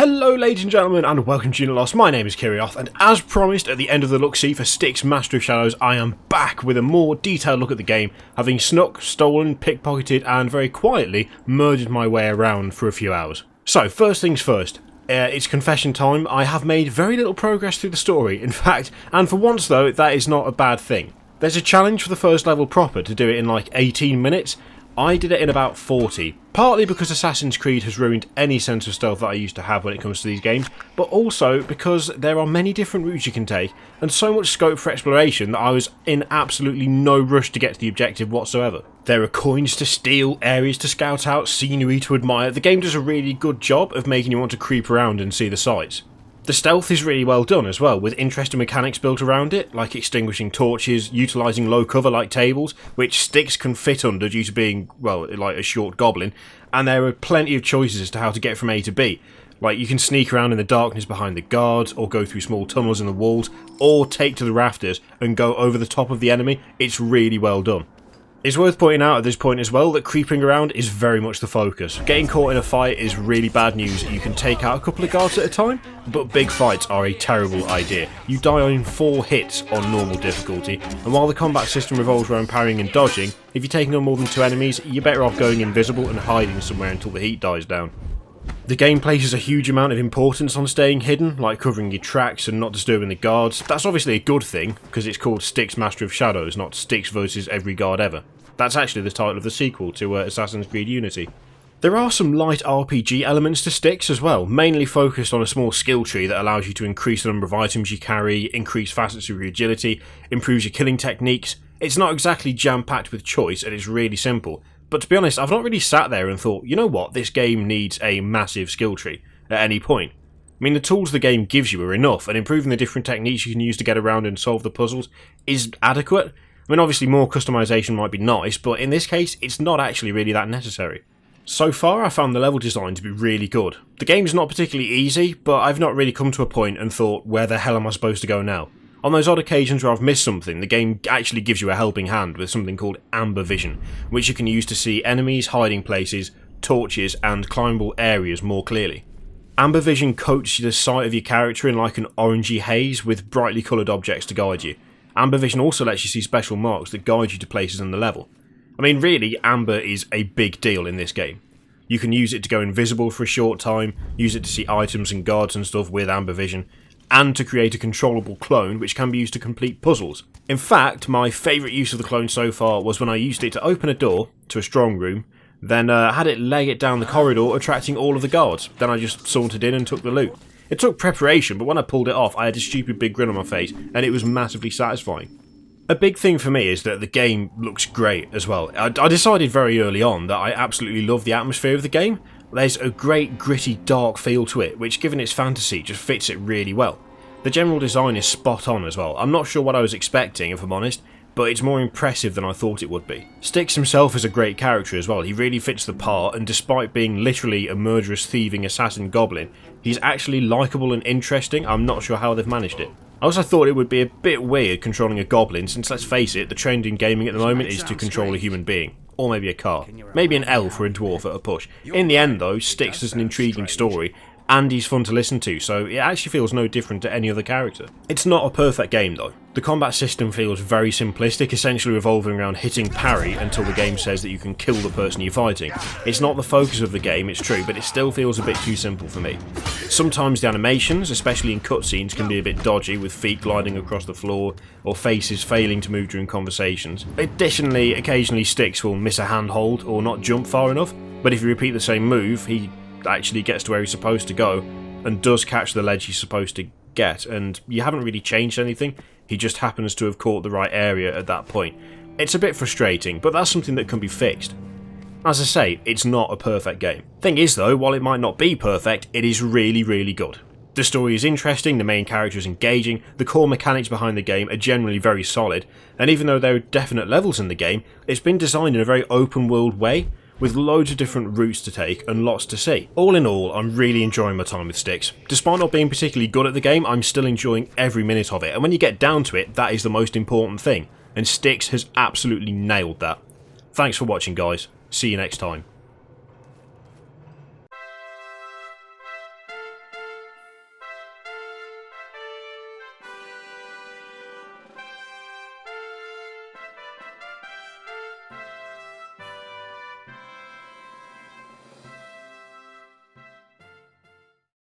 Hello ladies and gentlemen and welcome to Lost. My name is Kirioth and as promised at the end of the look-see for Styx Master of Shadows I am back with a more detailed look at the game, having snuck, stolen, pickpocketed and very quietly murdered my way around for a few hours. So first things first, it's confession time. I have made very little progress through the story, in fact, and for once though that is not a bad thing. There's a challenge for the first level proper to do it in like 18 minutes. I did it in about 40, partly because Assassin's Creed has ruined any sense of stealth that I used to have when it comes to these games, but also because there are many different routes you can take, and so much scope for exploration that I was in absolutely no rush to get to the objective whatsoever. There are coins to steal, areas to scout out, scenery to admire. The game does a really good job of making you want to creep around and see the sights. The stealth is really well done as well, with interesting mechanics built around it, like extinguishing torches, utilising low cover like tables, which Styx can fit under due to being, well, like a short goblin, and there are plenty of choices as to how to get from A to B. Like, you can sneak around in the darkness behind the guards, or go through small tunnels in the walls, or take to the rafters and go over the top of the enemy. It's really well done. It's worth pointing out at this point as well that creeping around is very much the focus. Getting caught in a fight is really bad news. You can take out a couple of guards at a time, but big fights are a terrible idea. You die in 4 hits on normal difficulty, and while the combat system revolves around parrying and dodging, if you're taking on more than 2 enemies, you're better off going invisible and hiding somewhere until the heat dies down. The game places a huge amount of importance on staying hidden, like covering your tracks and not disturbing the guards. That's obviously a good thing, because it's called Styx Master of Shadows, not Styx versus every guard ever. That's actually the title of the sequel to Assassin's Creed Unity. There are some light RPG elements to Styx as well, mainly focused on a small skill tree that allows you to increase the number of items you carry, increase facets of your agility, improves your killing techniques. It's not exactly jam-packed with choice and it's really simple. But to be honest, I've not really sat there and thought, you know what, this game needs a massive skill tree at any point. I mean, the tools the game gives you are enough, and improving the different techniques you can use to get around and solve the puzzles is adequate. I mean, obviously more customization might be nice, but in this case, it's not actually really that necessary. So far, I found the level design to be really good. The game's not particularly easy, but I've not really come to a point and thought, where the hell am I supposed to go now? On those odd occasions where I've missed something, the game actually gives you a helping hand with something called amber vision, which you can use to see enemies, hiding places, torches, and climbable areas more clearly. Amber vision coats the sight of your character in like an orangey haze with brightly coloured objects to guide you. Amber vision also lets you see special marks that guide you to places in the level. I mean, really, amber is a big deal in this game. You can use it to go invisible for a short time, use it to see items and guards and stuff with amber vision, and to create a controllable clone which can be used to complete puzzles. In fact, my favourite use of the clone so far was when I used it to open a door to a strong room, then had it leg it down the corridor, attracting all of the guards. Then I just sauntered in and took the loot. It took preparation, but when I pulled it off, I had a stupid big grin on my face, and it was massively satisfying. A big thing for me is that the game looks great as well. I decided very early on that I absolutely love the atmosphere of the game. There's a great gritty dark feel to it, which given its fantasy just fits it really well. The general design is spot on as well. I'm not sure what I was expecting if I'm honest, but it's more impressive than I thought it would be. Styx himself is a great character as well. He really fits the part, and despite being literally a murderous thieving assassin goblin, he's actually likeable and interesting. I'm not sure how they've managed it. I also thought it would be a bit weird controlling a goblin, since let's face it, the trend in gaming at the moment is to control a human being. Or maybe a car. Maybe an elf or a dwarf at a push. In the end though, Styx is an intriguing story, and he's fun to listen to, so it actually feels no different to any other character. It's not a perfect game though. The combat system feels very simplistic, essentially revolving around hitting parry until the game says that you can kill the person you're fighting. It's not the focus of the game, it's true, but it still feels a bit too simple for me. Sometimes the animations, especially in cutscenes, can be a bit dodgy, with feet gliding across the floor, or faces failing to move during conversations. Additionally, occasionally Styx will miss a handhold or not jump far enough, but if you repeat the same move, he actually gets to where he's supposed to go, and does catch the ledge he's supposed to get, and you haven't really changed anything, he just happens to have caught the right area at that point. It's a bit frustrating, but that's something that can be fixed. As I say, it's not a perfect game. Thing is though, while it might not be perfect, it is really, really good. The story is interesting, the main character is engaging, the core mechanics behind the game are generally very solid, and even though there are definite levels in the game, it's been designed in a very open world way, with loads of different routes to take and lots to see. All in all, I'm really enjoying my time with Styx. Despite not being particularly good at the game, I'm still enjoying every minute of it, and when you get down to it, that is the most important thing, and Styx has absolutely nailed that. Thanks for watching guys, see you next time.